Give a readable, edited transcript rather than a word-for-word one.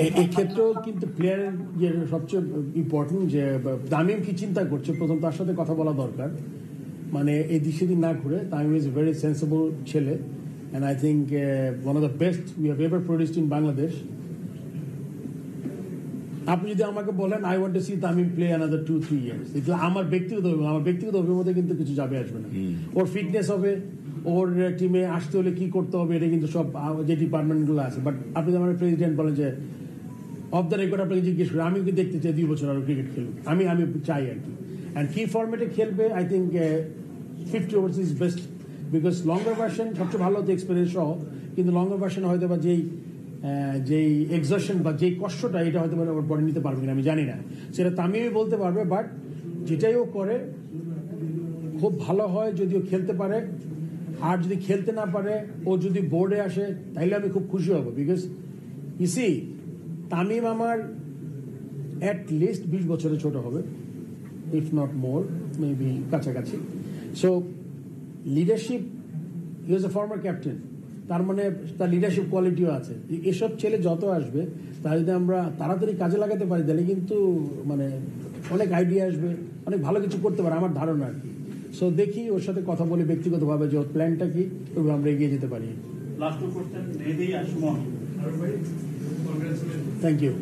এই ক্ষেত্রেও কিন্তু প্লেয়ারের যে সবচেয়ে ইম্পর্টেন্ট যে তামিম কি চিন্তা করছে প্রথম তার সাথে কথা বলা দরকার, মানে এই সেদিন না ঘুরে। Tamim is a very sensible ছেলে and I think one of the best we have ever produced in Bangladesh. আপনি যদি আমাকে বলেন I want to see Tamim play another 2-3 years, এটা আমার ব্যক্তিগত অভিমতে কিন্তু কিছু যাবে আসবে না। ওর ফিটনেস হবে, ওর টিমে আসতে হলে কি করতে হবে এটা কিন্তু সব যে ডিপার্টমেন্টগুলো আছে। বাট আপনি যেমন প্রেসিডেন্ট বলেন যে অফ দ্য রেকর্ড আপনাকে জিজ্ঞেস করি, আমি কি দেখতে চাই 2 বছর আরো ক্রিকেট খেলুক, আমি চাই আর কি। অ্যান্ড কি ফরম্যাটে খেলবে I think 50 ওভার্স is best, because longer version সবচেয়ে ভালো হতো এক্সপিরিয়েন্স সহ, কিন্তু লঙ্গার ভার্সন হয়তো বা যেই এক্সশন বা যেই কষ্টটা এটা হয়তো ওর পরে নিতে পারবে কিনা আমি জানি না, সেটা তামিমই বলতে পারবে। বাট যেটাই ও করে খুব ভালো হয় যদি ও খেলতে পারে, আর যদি খেলতে না পারে ও যদি বোর্ডে আসে তাইলে আমি খুব খুশি হব। বিকজ ইসি তামিম আমার অ্যাট লিস্ট 20 বছরের ছোট হবে, ইফ নট মোর, মেবি কাছাকাছি। সো লিডারশিপ, হি ওয়াজ এ ফর্মার ক্যাপ্টেন, তার মানে তার লিডারশিপ কোয়ালিটিও আছে। এসব ছেলে যত আসবে তারা যদি আমরা তাড়াতাড়ি কাজে লাগাতে পারি তাহলে কিন্তু মানে অনেক আইডিয়া আসবে, অনেক ভালো কিছু করতে পারে আমার ধারণা আর কি। সো দেখি ওর সাথে কথা বলে ব্যক্তিগতভাবে যে ওর প্ল্যানটা কি, ওইভাবে আমরা এগিয়ে যেতে পারি। Last question, thank you.